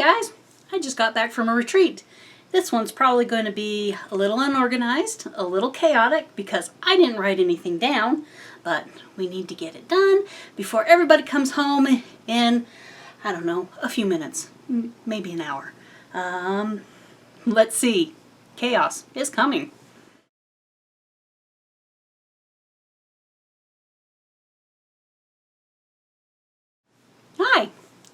guys, I just got back from a retreat. This one's probably going to be a little unorganized, a little chaotic because I didn't write anything down, but we need to get it done before everybody comes home in, I don't know, a few minutes, maybe an hour. Let's see. Chaos is coming. Hi,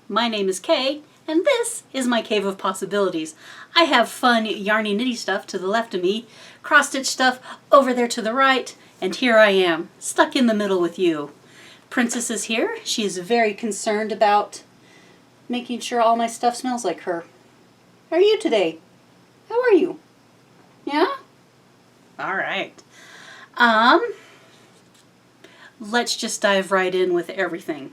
my name is Kay, and this is my Cave of Possibilities. I have fun yarny nitty stuff to the left of me, cross-stitch stuff over there to the right, and here I am, stuck in the middle with you. Princess is here. She is very concerned about making sure all my stuff smells like her. How are you today? How are you? Yeah? All right. Let's just dive right in with everything.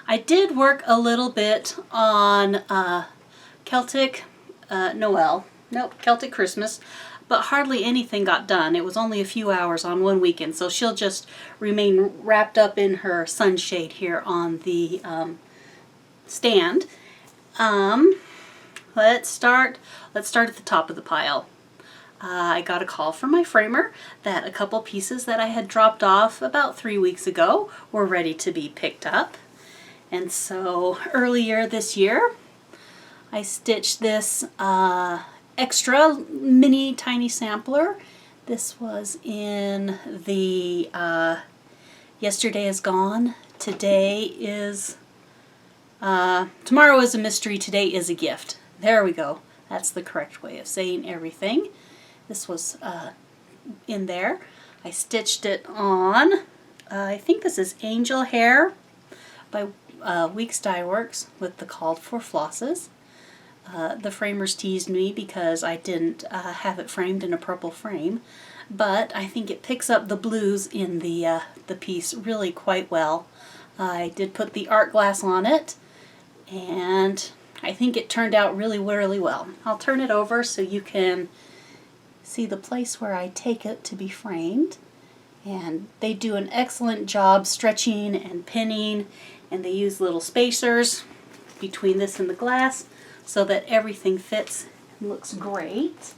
I did work a little bit on Celtic Celtic Christmas, but hardly anything got done. It was only a few hours on one weekend, so she'll just remain wrapped up in her sunshade here on the stand. Let's start at the top of the pile. I got a call from my framer that a couple pieces that I had dropped off about 3 weeks ago were ready to be picked up. And so earlier this year, I stitched this extra mini tiny sampler. This was in the Yesterday is Gone. Today is, tomorrow is a mystery, today is a gift. There we go. That's the correct way of saying everything. This was in there. I stitched it on, I think this is Angel Hair by Weeks Dye Works with the called for flosses. The framers teased me because I didn't have it framed in a purple frame, but I think it picks up the blues in the piece really quite well. I did put the art glass on it, and I think it turned out really, really well. I'll turn it over so you can see the place where I take it to be framed. And they do an excellent job stretching and pinning, and they use little spacers between this and the glass so that everything fits and looks great.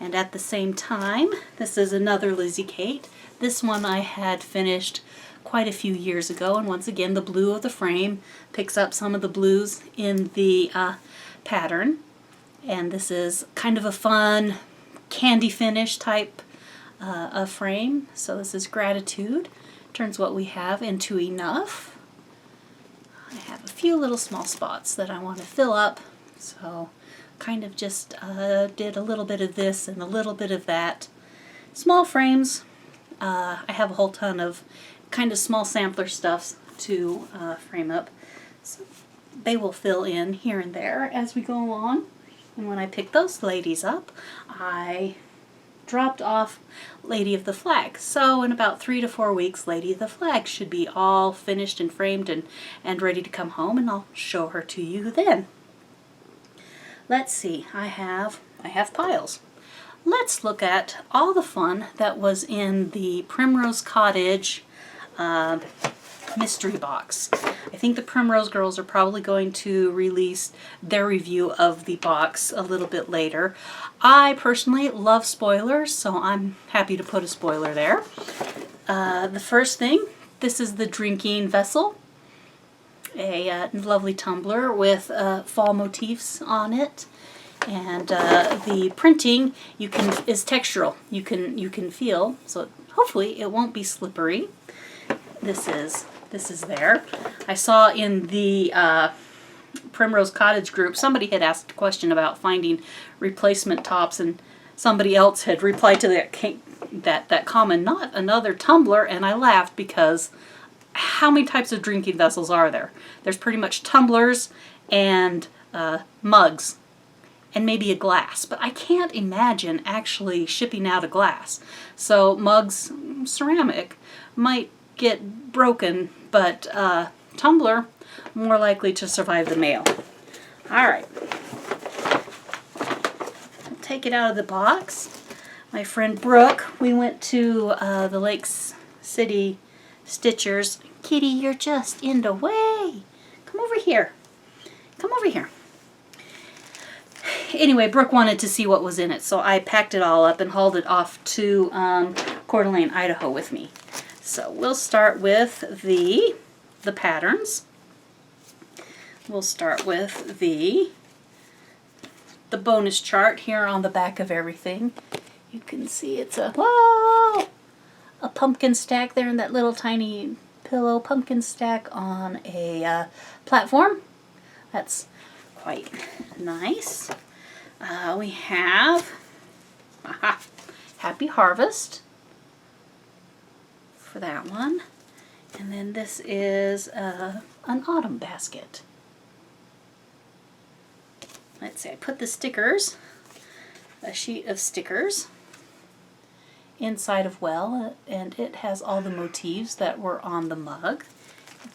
And at the same time, this is another Lizzie Kate. This one I had finished quite a few years ago, and once again the blue of the frame picks up some of the blues in the pattern. And this is kind of a fun candy finish type a frame. So this is Gratitude. Turns what we have into enough. I have a few little small spots that I want to fill up, so kind of just did a little bit of this and a little bit of that. Small frames. I have a whole ton of kind of small sampler stuffs to frame up, so they will fill in here and there as we go along. And when I pick those ladies up, I dropped off Lady of the Flag. So in about 3 to 4 weeks, Lady of the Flag should be all finished and framed and ready to come home, and I'll show her to you then. Let's see, I have piles. Let's look at all the fun that was in the Primrose Cottage mystery box. I think the Primrose Girls are probably going to release their review of the box a little bit later. I personally love spoilers, so I'm happy to put a spoiler there. The first thing, this is the drinking vessel. A lovely tumbler with fall motifs on it. And the printing is textural. You can feel, so hopefully it won't be slippery. This is there. I saw in the Primrose Cottage group, somebody had asked a question about finding replacement tops, and somebody else had replied to that comment, not another tumbler, and I laughed because how many types of drinking vessels are there? There's pretty much tumblers and mugs and maybe a glass, but I can't imagine actually shipping out a glass. So mugs, ceramic, might get broken, but tumbler, more likely to survive the mail. Alright, take it out of the box. My friend Brooke, we went to the Lake City Stitchers. Kitty, you're just in the way. Come over here. Come over here. anyway, Brooke wanted to see what was in it, so I packed it all up and hauled it off to Coeur d'Alene, Idaho with me. So we'll start with the patterns. We'll start with the bonus chart here on the back of everything. You can see it's a pumpkin stack there in that little tiny pillow pumpkin stack on a platform. That's quite nice. We have Happy Harvest for that one. And then this is an autumn basket. Let's see, I put the stickers, a sheet of stickers, inside of well, and it has all the motifs that were on the mug.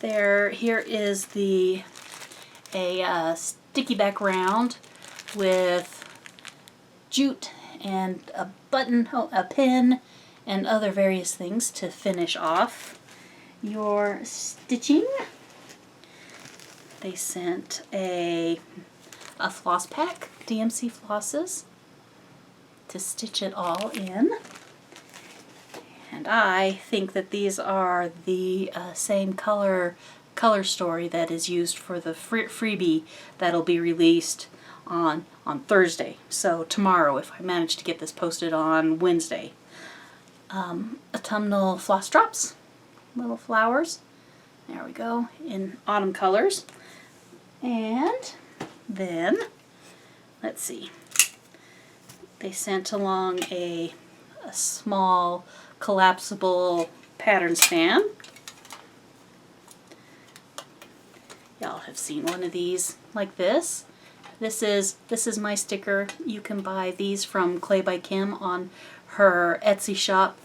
Here is a sticky back round with jute and a button, a pin, and other various things to finish off your stitching. They sent a floss pack, DMC flosses, to stitch it all in. And I think that these are the same color story that is used for the freebie that'll be released on Thursday. So tomorrow, if I manage to get this posted on Wednesday. Autumnal floss drops, little flowers. There we go, in autumn colors. And then, let's see, they sent along a small collapsible pattern stand. Y'all have seen one of these like this. This is my sticker. You can buy these from Clay by Kim on her Etsy shop.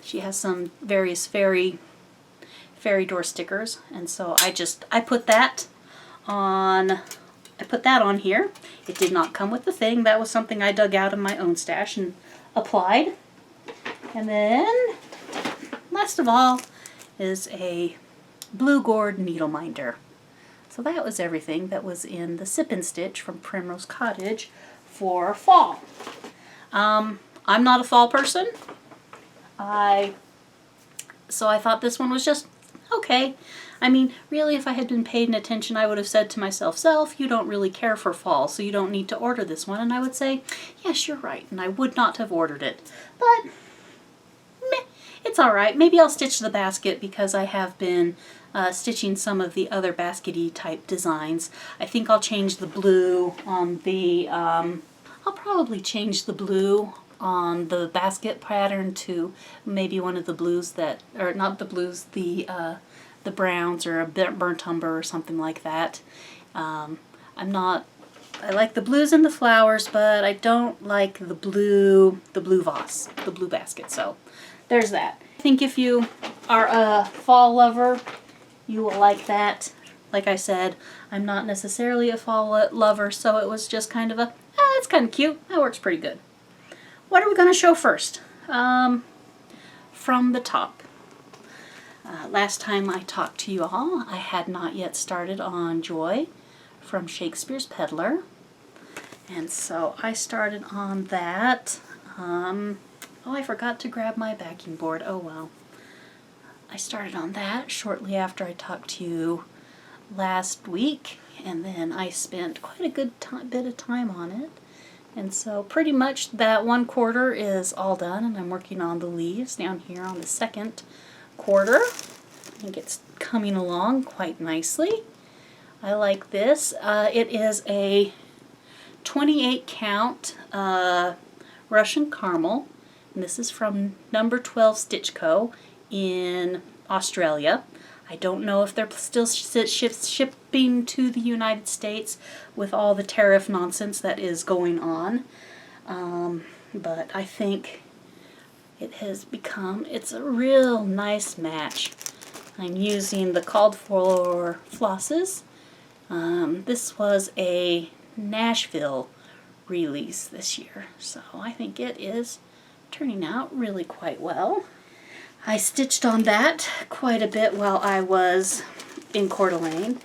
She has some various fairy door stickers, and so I put that on here. It did not come with the thing. That was something I dug out of my own stash and applied. And then, last of all, is a blue gourd needle minder. So that was everything that was in the Sip and Stitch from Primrose Cottage for fall. I'm not a fall person. So I thought this one was just okay. I mean, really, if I had been paying attention, I would have said to myself, Self, you don't really care for fall, so you don't need to order this one. And I would say, yes, you're right, and I would not have ordered it. But, meh, it's alright. Maybe I'll stitch the basket because I have been stitching some of the other baskety type designs. I think I'll change the blue on the, I'll probably change the blue on the basket pattern to maybe one of the blues that, or not the blues, the browns or a burnt umber or something like that. I like the blues and the flowers, but I don't like the blue vase, the blue basket. So there's that. I think if you are a fall lover, you will like that. Like I said, I'm not necessarily a fall lover, so it was just kind of a, it's kind of cute. That works pretty good. What are we going to show first? From the top. Last time I talked to you all, I had not yet started on Joy from Shakespeare's Peddler. And so I started on that. Oh, I forgot to grab my backing board. Oh well. I started on that shortly after I talked to you last week, and then I spent quite a good bit of time on it. And so pretty much that 1/4 is all done, and I'm working on the leaves down here on the 2nd quarter. I think it's coming along quite nicely. I like this. It is a 28 count Russian caramel, and this is from number 12 Stitch Co. in Australia. I don't know if they're still shipping to the United States with all the tariff nonsense that is going on, but I think it's a real nice match. I'm using the called for flosses. This was a Nashville release this year, so I think it is turning out really quite well. I stitched on that quite a bit while I was in Coeur d'Alene.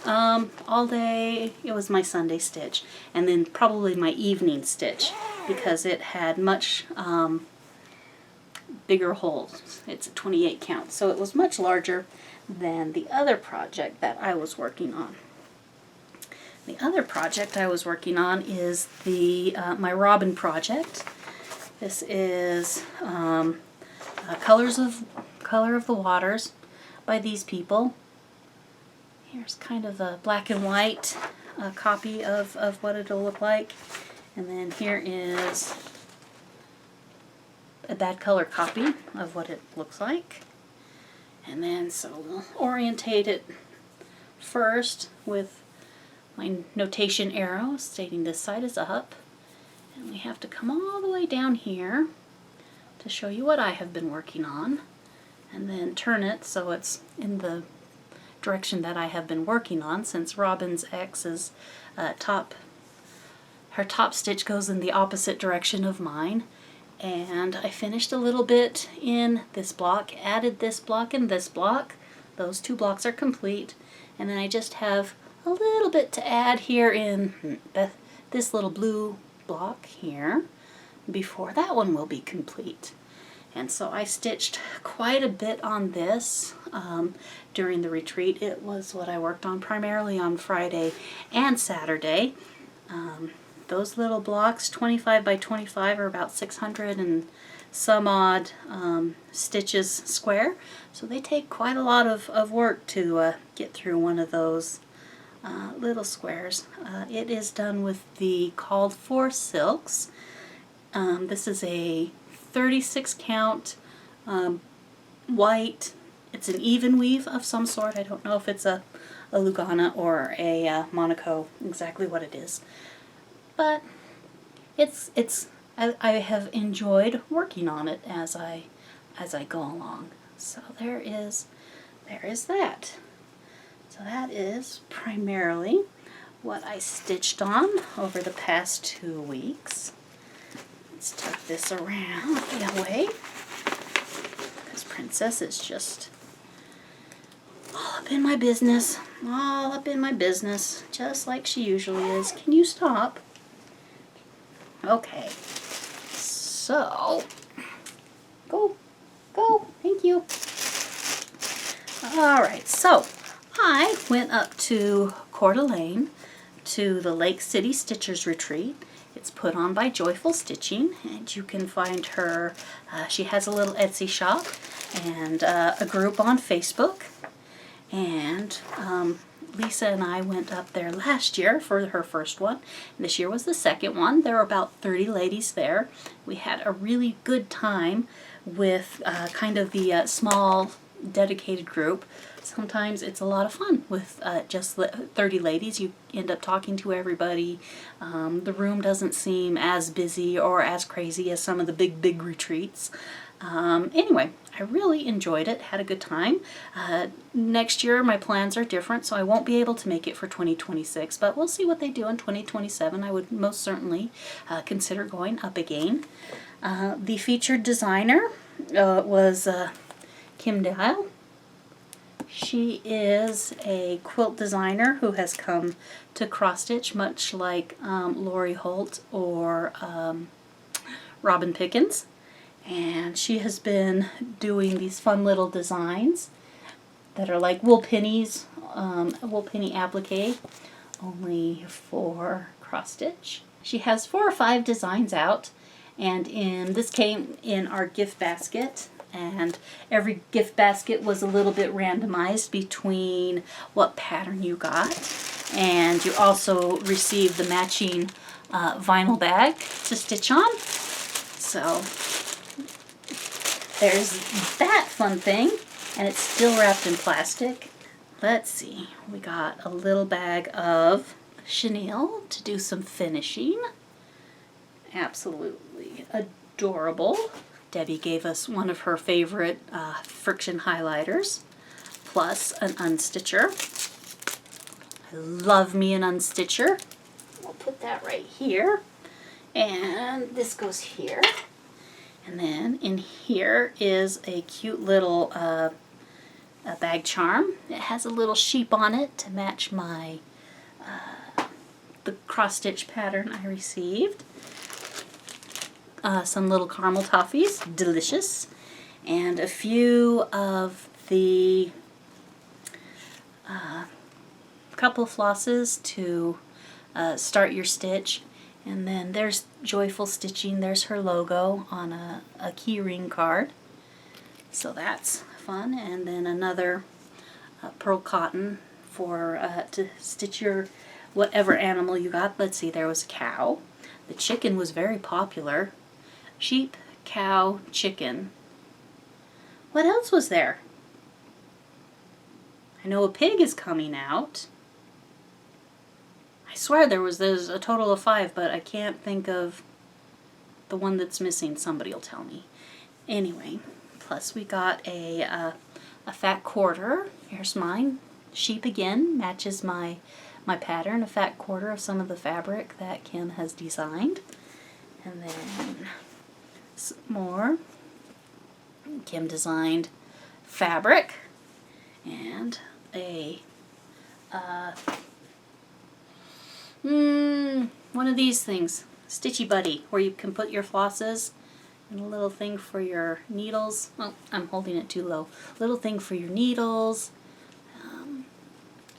All day. It was my Sunday stitch, and then probably my evening stitch because it had much bigger holes. It's a 28 count, so it was much larger than the other project that I was working on. The other project I was working on is the my robin project. This is Color of the Waters by these people. Here's kind of a black and white copy of what it'll look like. And then here is a bad color copy of what it looks like. And then so we'll orientate it first with my notation arrow stating this side is up. And we have to come all the way down here to show you what I have been working on. And then turn it so it's in the direction that I have been working on, since Robin's X's her top stitch goes in the opposite direction of mine. And I finished a little bit in this block, added this block and this block. Those two blocks are complete. And then I just have a little bit to add here in this little blue block here before that one will be complete. And so I stitched quite a bit on this during the retreat. It was what I worked on primarily on Friday and Saturday. Those little blocks, 25 by 25, are about 600 and some odd stitches square. So they take quite a lot of work to get through one of those little squares. It is done with the called for silks. This is a 36 count white. It's an even weave of some sort. I don't know if it's a Lugana or a Monaco, exactly what it is. But I have enjoyed working on it as I go along. So there is that. So that is primarily what I stitched on over the past 2 weeks. Let's tuck this around the way, because Princess is just all up in my business, just like she usually is. Can you stop? Okay, so go, thank you. Alright, so I went up to Coeur d'Alene to the Lake City Stitchers Retreat. It's put on by Joyful Stitching, and you can find her, she has a little Etsy shop and a group on Facebook. And Lisa and I went up there last year for her first one. And this year was the second one. There were about 30 ladies there. We had a really good time with kind of the small dedicated group. Sometimes it's a lot of fun with just 30 ladies. You end up talking to everybody. The room doesn't seem as busy or as crazy as some of the big retreats. Anyway, I really enjoyed it, had a good time. Next year my plans are different, so I won't be able to make it for 2026, but we'll see what they do in 2027. I would most certainly consider going up again. The featured designer was Kim Dial. She is a quilt designer who has come to cross stitch, much like Lori Holt or Robin Pickens. And she has been doing these fun little designs that are like wool pennies, wool penny applique, only for cross stitch. She has 4 or 5 designs out, and this came in our gift basket. And every gift basket was a little bit randomized between what pattern you got. And you also received the matching vinyl bag to stitch on. So there's that fun thing, and it's still wrapped in plastic. Let's see, we got a little bag of chenille to do some finishing. Absolutely adorable. Debbie gave us one of her favorite friction highlighters, plus an unstitcher. I love me an unstitcher. We'll put that right here. And this goes here. And then in here is a cute little a bag charm. It has a little sheep on it to match my the cross stitch pattern I received. Some little caramel toffees, delicious, and a few of the couple flosses to start your stitch. And then there's Joyful Stitching. There's her logo on a key ring card. So that's fun. And then another pearl cotton for to stitch your whatever animal you got. Let's see, there was a cow. The chicken was very popular. Sheep, cow, chicken. What else was there? I know a pig is coming out. I swear there's a total of 5, but I can't think of the one that's missing. Somebody will tell me. Anyway, plus we got a fat quarter. Here's mine. Sheep again, matches my pattern. A fat quarter of some of the fabric that Kim has designed. And then some more. Kim designed fabric and a one of these things, Stitchy Buddy, where you can put your flosses, and a little thing for your needles. Oh, I'm holding it too low. Little thing for your needles.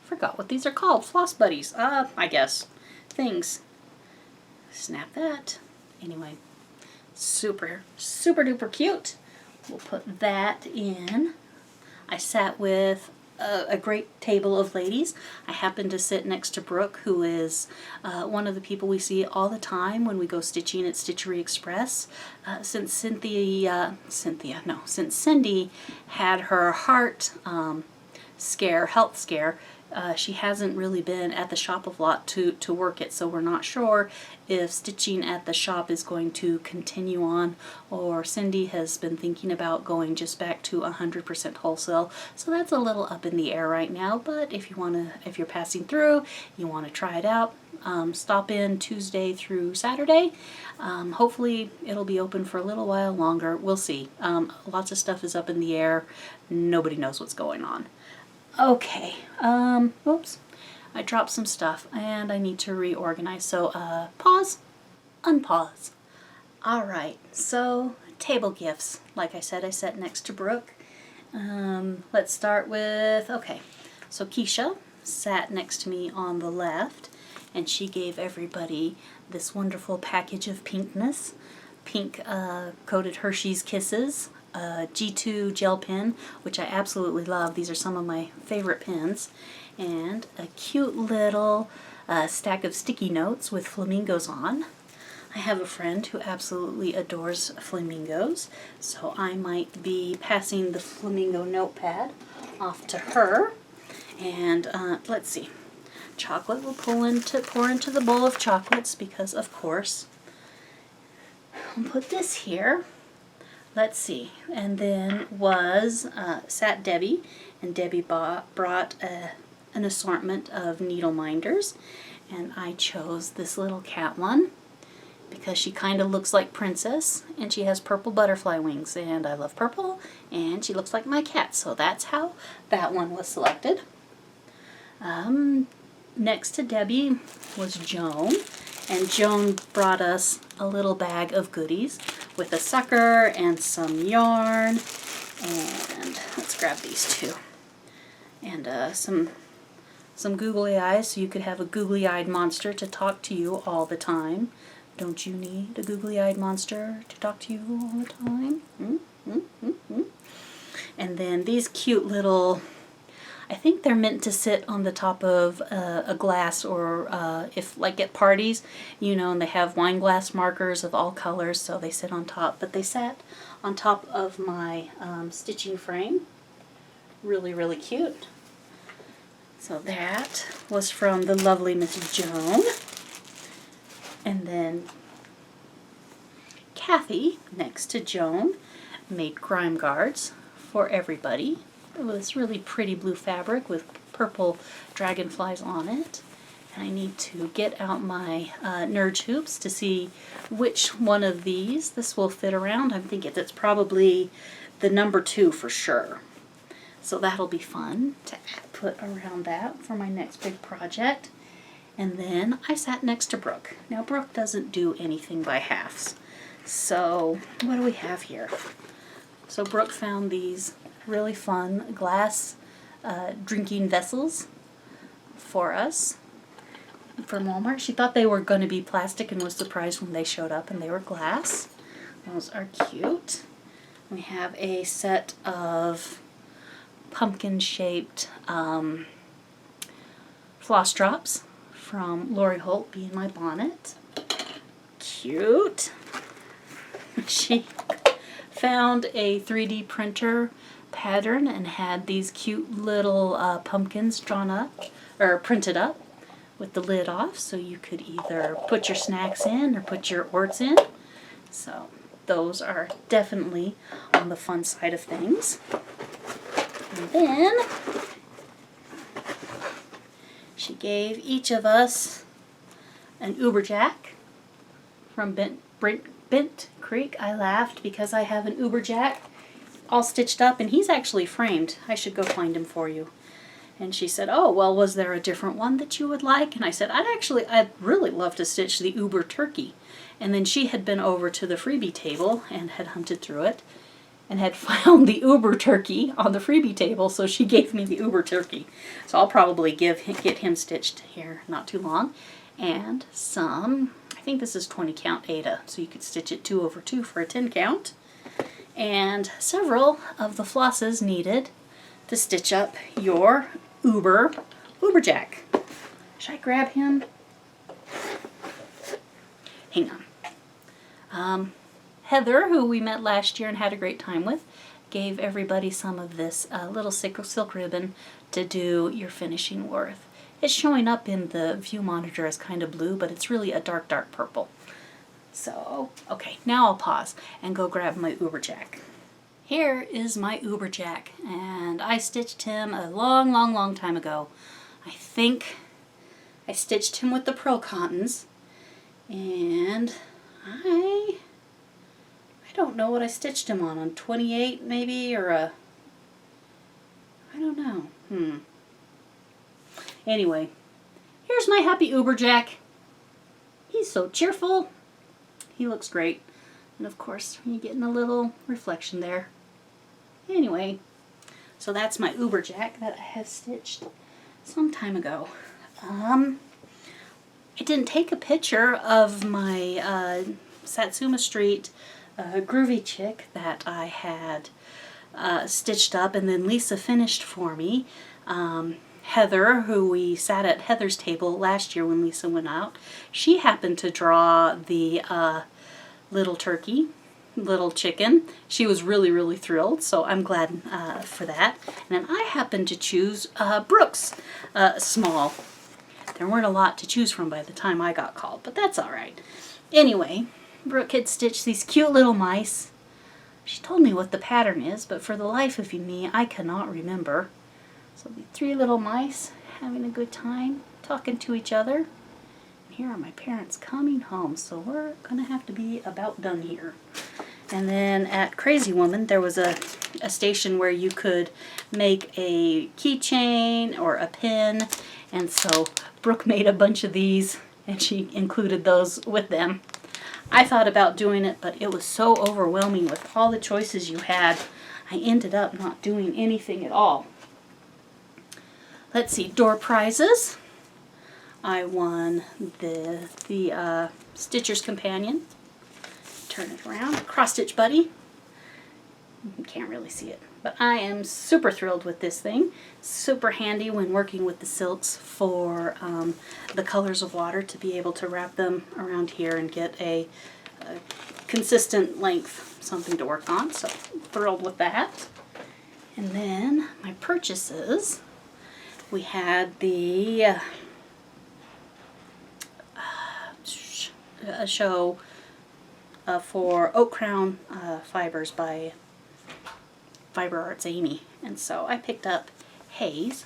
Forgot what these are called. Floss buddies. I guess. Things. Snap that. Anyway, super, super duper cute. We'll put that in. I sat with a great table of ladies. I happened to sit next to Brooke, who is one of the people we see all the time when we go stitching at Stitchery Express. Since Cindy had her heart health scare, she hasn't really been at the shop a lot to work it, so we're not sure if stitching at the shop is going to continue on, or Cindy has been thinking about going just back to 100% wholesale. So that's a little up in the air right now, but if you're passing through, you want to try it out, stop in Tuesday through Saturday. Hopefully it'll be open for a little while longer. We'll see. Lots of stuff is up in the air. Nobody knows what's going on. Okay, oops, I dropped some stuff and I need to reorganize, so pause, unpause. Alright, so table gifts. Like I said, I sat next to Brooke. Let's start with, okay, so Keisha sat next to me on the left, and she gave everybody this wonderful package of pinkness. Pink coated Hershey's Kisses. G2 gel pen, which I absolutely love. These are some of my favorite pens. And a cute little stack of sticky notes with flamingos on. I have a friend who absolutely adores flamingos, so I might be passing the flamingo notepad off to her. And let's see. Chocolate will pour into the bowl of chocolates because, of course. I'll put this here. Let's see, and then sat Debbie, and Debbie brought an assortment of needle minders, and I chose this little cat one because she kind of looks like Princess, and she has purple butterfly wings, and I love purple, and she looks like my cat, so that's how that one was selected. Next to Debbie was Joan, and Joan brought us a little bag of goodies with a sucker and some yarn, and let's grab these two, and some googly eyes, so you could have a googly-eyed monster to talk to you all the time. Don't you need a googly-eyed monster to talk to you all the time? And then these cute little, I think they're meant to sit on the top of a glass, or if like at parties, you know, and they have wine glass markers of all colors, so they sit on top. But they sat on top of my stitching frame. Really, really cute. So that was from the lovely Miss Joan. And then Kathy, next to Joan, made grime guards for everybody. It was really pretty blue fabric with purple dragonflies on it. And I need to get out my Nurge hoops to see which one of these this will fit around. I'm thinking it's probably the number 2 for sure. So that'll be fun to put around that for my next big project. And then I sat next to Brooke. Now Brooke doesn't do anything by halves. So what do we have here? So Brooke found these really fun glass drinking vessels for us from Walmart. She thought they were going to be plastic and was surprised when they showed up and they were glass. Those are cute. We have a set of pumpkin-shaped floss drops from Lori Holt, Be in My Bonnet. Cute. She found a 3D printer pattern and had these cute little pumpkins drawn up, or printed up, with the lid off, so you could either put your snacks in or put your orts in. So those are definitely on the fun side of things. And then she gave each of us an Uberjack from Bent Creek. I laughed because I have an Uberjack all stitched up and he's actually framed. I should go find him for you. And she said, oh, well, was there a different one that you would like? And I said, I'd really love to stitch the Uber turkey. And then she had been over to the freebie table and had hunted through it and had found the Uber turkey on the freebie table, so she gave me the Uber turkey. So I'll probably get him stitched here not too long. And some, I think this is 20 count Aida, so you could stitch it 2 over 2 for a 10 count. And several of the flosses needed to stitch up your Uberjack. Should I grab him? Hang on. Heather, who we met last year and had a great time with, gave everybody some of this little silk ribbon to do your finishing work. It's showing up in the view monitor as kind of blue, but it's really a dark, dark purple. So, okay, now I'll pause and go grab my Uberjack. Here is my Uberjack, and I stitched him a long, long, long time ago. I think I stitched him with the Pro Cottons, and I don't know what I stitched him on 28 maybe, or I don't know. Anyway, here's my happy Uberjack. He's so cheerful. He looks great. And of course, you're getting a little reflection there. Anyway, so that's my Uberjack that I have stitched some time ago. I didn't take a picture of my Satsuma Street groovy chick that I had stitched up and then Lisa finished for me. Heather, who we sat at Heather's table last year when Lisa went out, she happened to draw the little turkey, little chicken. She was really, really thrilled, so I'm glad for that. And then I happened to choose Brooke's small. There weren't a lot to choose from by the time I got called, but that's all right. Anyway, Brooke had stitched these cute little mice. She told me what the pattern is, but for the life of me, I cannot remember. So the 3 little mice having a good time, talking to each other. And here are my parents coming home, so we're gonna have to be about done here. And then at Crazy Woman, there was a station where you could make a keychain or a pin, and so Brooke made a bunch of these, and she included those with them. I thought about doing it, but it was so overwhelming with all the choices you had, I ended up not doing anything at all. Let's see, door prizes. I won the Stitcher's Companion. Turn it around. Cross Stitch Buddy. You can't really see it, but I am super thrilled with this thing. Super handy when working with the silks for the colors of water to be able to wrap them around here and get a consistent length, something to work on. So thrilled with that. And then my purchases. We had the a show for Oak Crown Fibers by Fiber Arts Amy, and so I picked up Haze,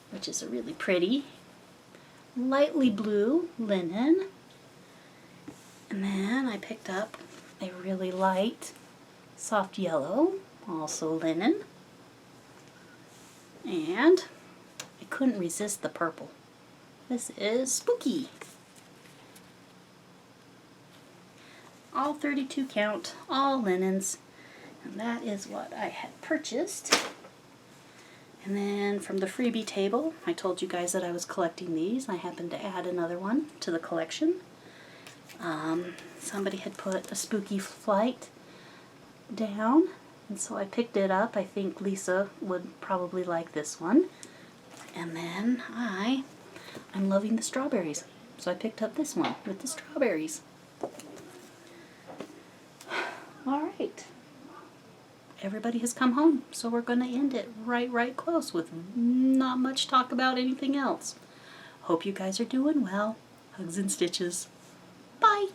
which is a really pretty lightly blue linen, and then I picked up a really light soft yellow, also linen. And I couldn't resist the purple. This is spooky. All 32 count, all linens. And that is what I had purchased. And then from the freebie table, I told you guys that I was collecting these. I happened to add another one to the collection. Somebody had put a spooky flight down, and so I picked it up. I think Lisa would probably like this one. And then I'm loving the strawberries, so I picked up this one with the strawberries. All right. Everybody has come home, so we're going to end it right close with not much talk about anything else. Hope you guys are doing well. Hugs and stitches. Bye.